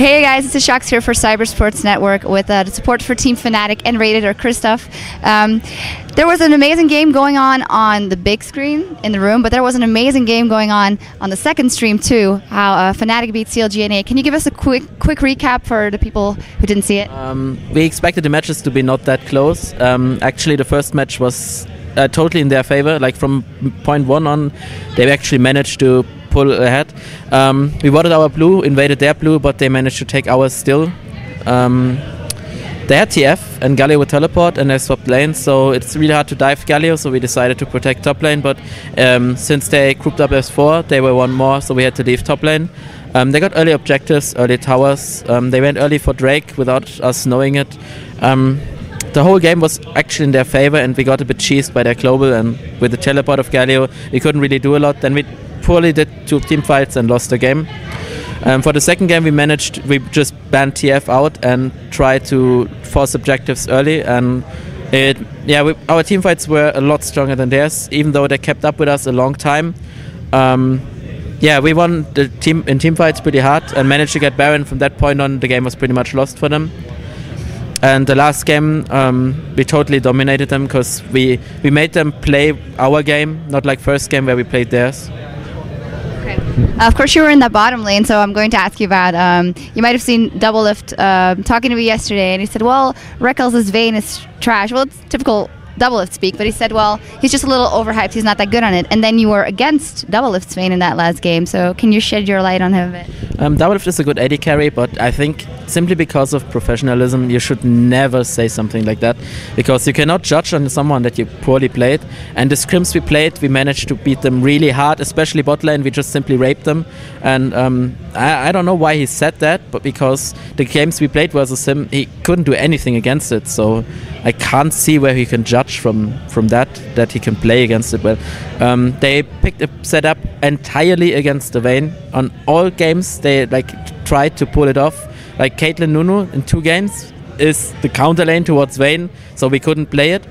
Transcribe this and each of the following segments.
Hey guys, it's Shax here for Cybersports Network with the support for Team Fnatic nRated or Christoph. There was an amazing game going on the big screen in the room, but there was an amazing game going on the second stream too, how Fnatic beat CLG.na. Can you give us a quick recap for the people who didn't see it? We expected the matches to be not that close. Actually, the first match was totally in their favor. Like from point one on, they actually managed to pull ahead. We warded our blue, invaded their blue, but they managed to take ours still. They had TF and Galio would teleport and they swapped lanes, so it's really hard to dive Galio, so we decided to protect top lane, but since they grouped up as 4, they were one more, so we had to leave top lane. They got early objectives, early towers. They went early for Drake without us knowing it. The whole game was actually in their favor, and we got a bit cheesed by their global, and with the teleport of Galio, we couldn't really do a lot. Then we poorly did 2 team fights and lost the game. For the second game, we just banned TF out and tried to force objectives early, and our team fights were a lot stronger than theirs, even though they kept up with us a long time. We won the team fights pretty hard and managed to get Baron. From that point on, the game was pretty much lost for them. And the last game, we totally dominated them because we made them play our game, not like first game where we played theirs. Okay. Of course, you were in the bottom lane, so I'm going to ask you about. You might have seen Doublelift talking to me yesterday, and he said, "Well, Reckles' Vayne is trash." Well, it's typical Doublelift speak, but he said, "Well, he's just a little overhyped. He's not that good on it." And then you were against Doublelift's Vayne in that last game, so can you shed your light on him a bit? Doublelift is a good AD carry, but I think simply because of professionalism, you should never say something like that, because you cannot judge on someone that you poorly played. And the scrims we played, we managed to beat them really hard, especially bot lane. We just simply raped them. And I don't know why he said that, but because the games we played versus him, he couldn't do anything against it. So I can't see where he can judge from that he can play against it well. They picked a setup entirely against the Vayne. On all games, they tried to pull it off. Like Caitlyn Nunu in 2 games is the counter lane towards Vayne, so we couldn't play it.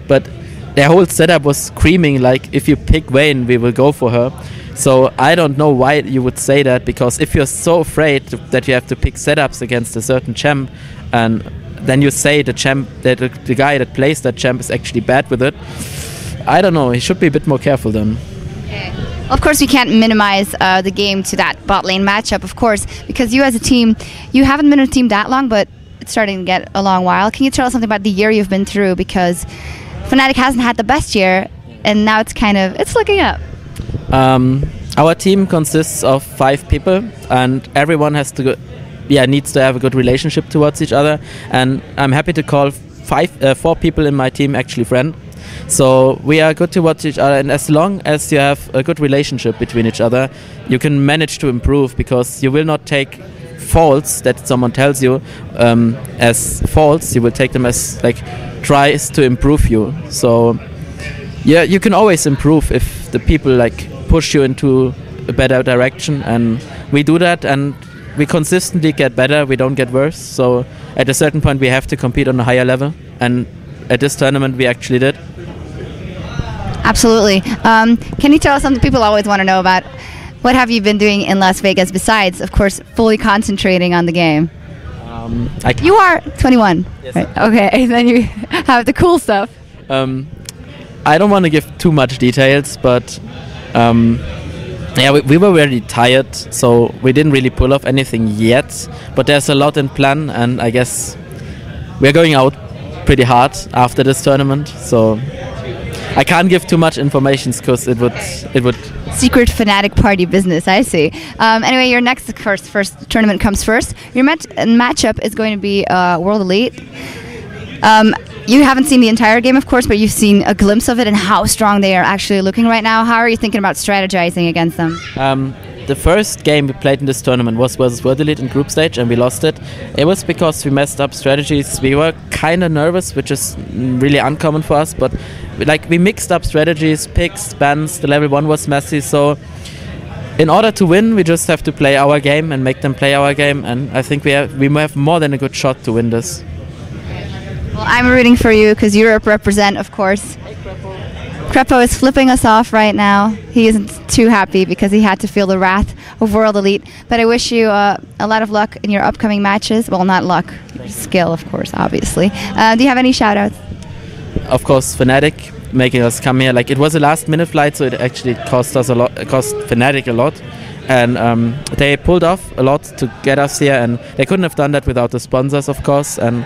But their whole setup was screaming like, if you pick Vayne, we will go for her. So I don't know why you would say that, because if you're so afraid that you have to pick setups against a certain champ, and then you say the champ, that the guy that plays that champ is actually bad with it, I don't know, he should be a bit more careful then. Okay. Of course, we can't minimize the game to that bot lane matchup, of course, because you as a team, you haven't been a team that long, but it's starting to get a long while. Can you tell us something about the year you've been through? Because Fnatic hasn't had the best year, and now it's looking up. Our team consists of 5 people, and everyone needs to have a good relationship towards each other. And I'm happy to call 4 people in my team actually friend. So we are good towards each other, and as long as you have a good relationship between each other, you can manage to improve, because you will not take faults that someone tells you as faults. You will take them as tries to improve you. So yeah, you can always improve if the people push you into a better direction, and we do that, and we consistently get better. We don't get worse. So at a certain point, we have to compete on a higher level, and at this tournament, we actually did. Absolutely. Can you tell us something people always want to know about? What have you been doing in Las Vegas besides, of course, fully concentrating on the game? You are 21. Yes, right? Okay, then you have the cool stuff. I don't want to give too much details, but we were very tired, so we didn't really pull off anything yet. But there's a lot in plan, and I guess we're going out pretty hard after this tournament. So I can't give too much information because it would secret Fnatic party business. I see. Anyway, your next first tournament comes first. Your matchup is going to be World Elite. You haven't seen the entire game, of course, but you've seen a glimpse of it and how strong they are actually looking right now. How are you thinking about strategizing against them? The first game we played in this tournament was versus World Elite in group stage, and we lost it. It was because we messed up strategies. We were kind of nervous, which is really uncommon for us, but we mixed up strategies, picks, bans. The level 1 was messy, so in order to win, we just have to play our game and make them play our game, and I think we have more than a good shot to win this. Well, I'm rooting for you because Europe represent, of course. Hey, Crepo is flipping us off right now. He isn't too happy because he had to feel the wrath of of World Elite. But I wish you a lot of luck in your upcoming matches. Well, not luck, skill, of course, obviously. Do you have any shout-outs? Of course, Fnatic making us come here. Like, it was a last-minute flight, so it actually cost us a lot. It cost Fnatic a lot, and they pulled off a lot to get us here. And they couldn't have done that without the sponsors, of course. And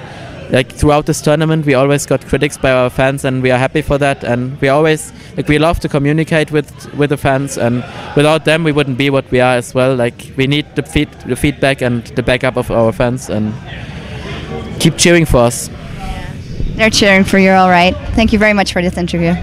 like throughout this tournament, we always got critics by our fans, and we are happy for that. And we always we love to communicate with the fans, and without them, we wouldn't be what we are as well. Like, we need the feedback and the backup of our fans, and keep cheering for us. They're cheering for you, all right. Thank you very much for this interview.